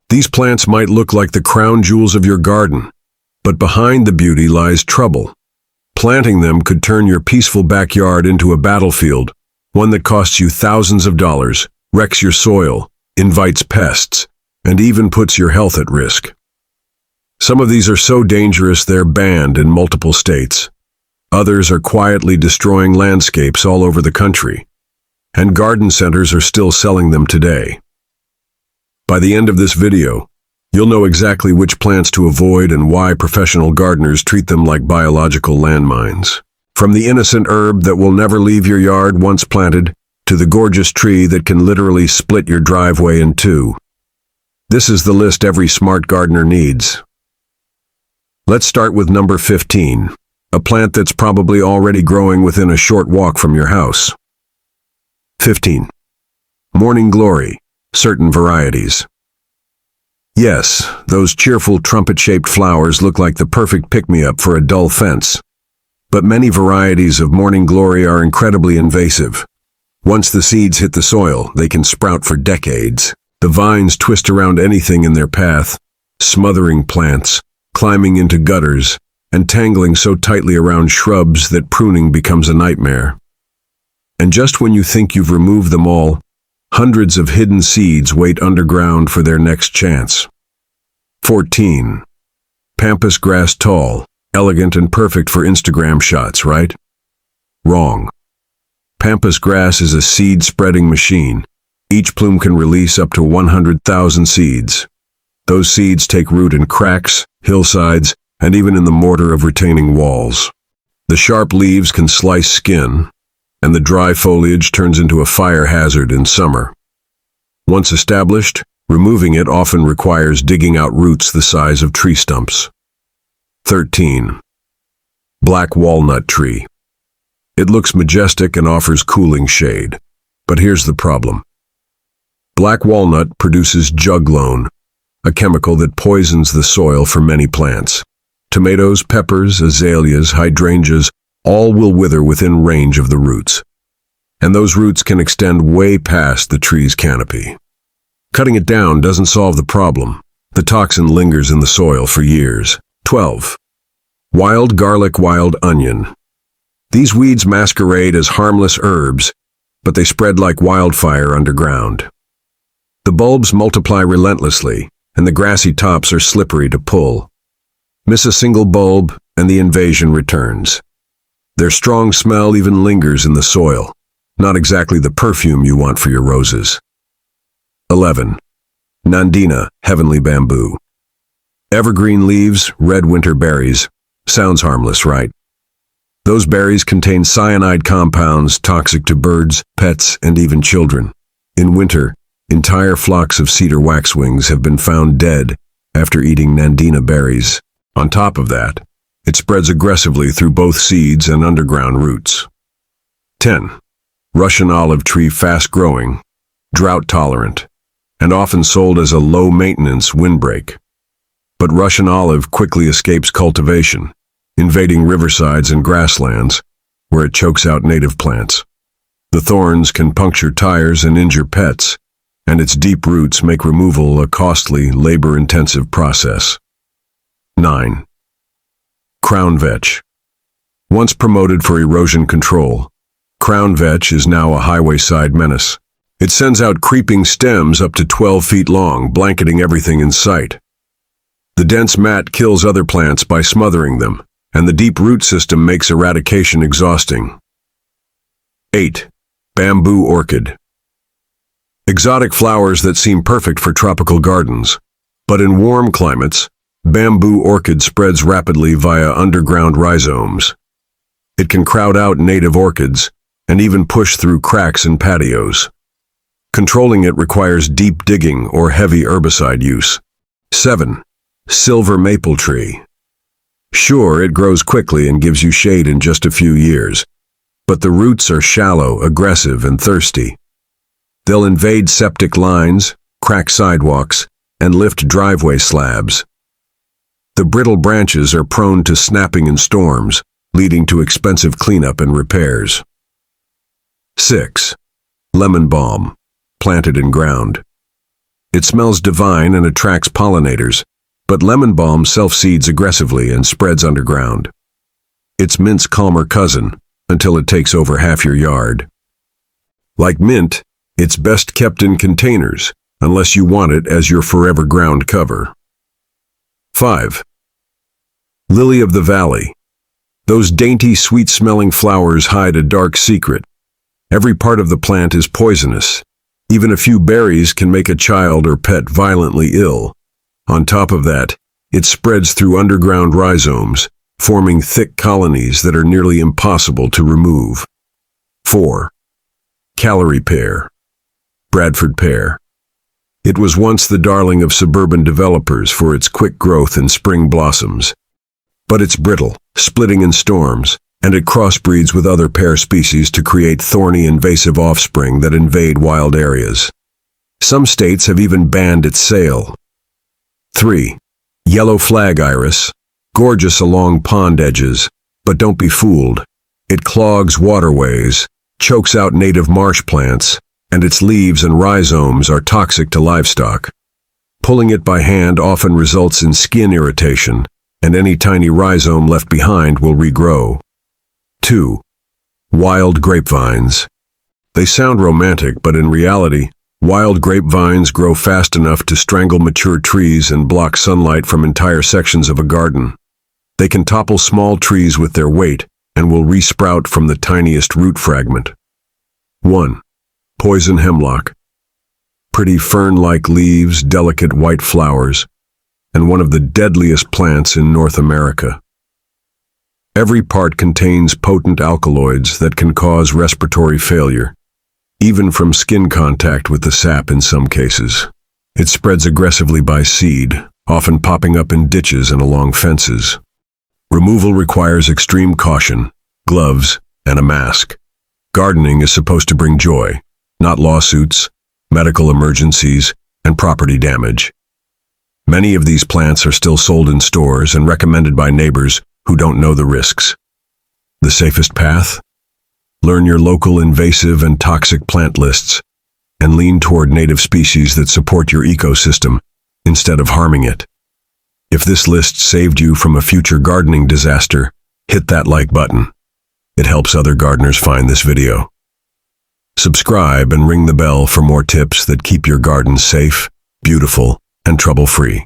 These plants might look like the crown jewels of your garden, but behind the beauty lies trouble. Planting them could turn your peaceful backyard into a battlefield, one that costs you thousands of dollars, wrecks your soil, invites pests, and even puts your health at risk. Some of these are so dangerous they're banned in multiple states. Others are quietly destroying landscapes all over the country, and garden centers are still selling them today. By the end of this video, you'll know exactly which plants to avoid and why professional gardeners treat them like biological landmines. From the innocent herb that will never leave your yard once planted, to the gorgeous tree that can literally split your driveway in two. This is the list every smart gardener needs. Let's start with number 15, a plant that's probably already growing within a short walk from your house. 15. Morning Glory, certain varieties. Yes, those cheerful trumpet-shaped flowers look like the perfect pick-me-up for a dull fence. But many varieties of Morning Glory are incredibly invasive. Once the seeds hit the soil, they can sprout for decades. The vines twist around anything in their path, smothering plants, climbing into gutters, and tangling so tightly around shrubs that pruning becomes a nightmare. And just when you think you've removed them all, hundreds of hidden seeds wait underground for their next chance. 14. Pampas grass tall, elegant and perfect for Instagram shots, right? Wrong. Pampas grass is a seed-spreading machine. Each plume can release up to 100,000 seeds. Those seeds take root in cracks, hillsides, and even in the mortar of retaining walls. The sharp leaves can slice skin, and the dry foliage turns into a fire hazard in summer. Once established, removing it often requires digging out roots the size of tree stumps. 13. Black walnut tree. It looks majestic and offers cooling shade. But here's the problem. Black walnut produces juglone, a chemical that poisons the soil for many plants. Tomatoes, peppers, azaleas, hydrangeas, all will wither within range of the roots. And those roots can extend way past the tree's canopy. Cutting it down doesn't solve the problem. The toxin lingers in the soil for years. 12. Wild garlic, wild onion. These weeds masquerade as harmless herbs, but they spread like wildfire underground. The bulbs multiply relentlessly, and the grassy tops are slippery to pull. Miss a single bulb, and the invasion returns. Their strong smell even lingers in the soil, not exactly the perfume you want for your roses. 11. Nandina, heavenly bamboo. Evergreen leaves, red winter berries. Sounds harmless, right? Those berries contain cyanide compounds toxic to birds, pets, and even children. In winter, entire flocks of cedar waxwings have been found dead after eating Nandina berries. On top of that, it spreads aggressively through both seeds and underground roots. 10. Russian olive tree, fast-growing, drought-tolerant, and often sold as a low-maintenance windbreak. But Russian olive quickly escapes cultivation, invading riversides and grasslands, where it chokes out native plants. The thorns can puncture tires and injure pets, and its deep roots make removal a costly, labor-intensive process. 9. Crown vetch. Once promoted for erosion control, crown vetch is now a highway-side menace. It sends out creeping stems up to 12 feet long, blanketing everything in sight. The dense mat kills other plants by smothering them, and the deep root system makes eradication exhausting. 8. Bamboo orchid. Exotic flowers that seem perfect for tropical gardens. But in warm climates, bamboo orchid spreads rapidly via underground rhizomes. It can crowd out native orchids and even push through cracks in patios. Controlling it requires deep digging or heavy herbicide use. 7. Silver maple tree. Sure, it grows quickly and gives you shade in just a few years, but the roots are shallow, aggressive, and thirsty. They'll invade septic lines, crack sidewalks, and lift driveway slabs. The brittle branches are prone to snapping in storms, leading to expensive cleanup and repairs. 6. Lemon balm, planted in ground. It smells divine and attracts pollinators, but lemon balm self-seeds aggressively and spreads underground. It's mint's calmer cousin, until it takes over half your yard. Like mint, it's best kept in containers, unless you want it as your forever ground cover. 5. Lily of the Valley. Those dainty, sweet-smelling flowers hide a dark secret. Every part of the plant is poisonous. Even a few berries can make a child or pet violently ill. On top of that, it spreads through underground rhizomes, forming thick colonies that are nearly impossible to remove. 4. Calorie pear. Bradford pear. It was once the darling of suburban developers for its quick growth and spring blossoms. But it's brittle, splitting in storms, and it crossbreeds with other pear species to create thorny, invasive offspring that invade wild areas. Some states have even banned its sale. 3. Yellow flag iris. Gorgeous along pond edges, but don't be fooled. It clogs waterways, chokes out native marsh plants, and its leaves and rhizomes are toxic to livestock. Pulling it by hand often results in skin irritation, and any tiny rhizome left behind will regrow. 2. Wild grapevines. They sound romantic, but in reality, wild grapevines grow fast enough to strangle mature trees and block sunlight from entire sections of a garden. They can topple small trees with their weight and will resprout from the tiniest root fragment. 1. Poison hemlock. Pretty fern-like leaves, delicate white flowers, and one of the deadliest plants in North America. Every part contains potent alkaloids that can cause respiratory failure, even from skin contact with the sap in some cases. It spreads aggressively by seed, often popping up in ditches and along fences. Removal requires extreme caution, gloves, and a mask. Gardening is supposed to bring joy, not lawsuits, medical emergencies, and property damage. Many of these plants are still sold in stores and recommended by neighbors who don't know the risks. The safest path? Learn your local invasive and toxic plant lists, and lean toward native species that support your ecosystem instead of harming it. If this list saved you from a future gardening disaster, hit that like button. It helps other gardeners find this video. Subscribe and ring the bell for more tips that keep your garden safe, beautiful, and trouble-free.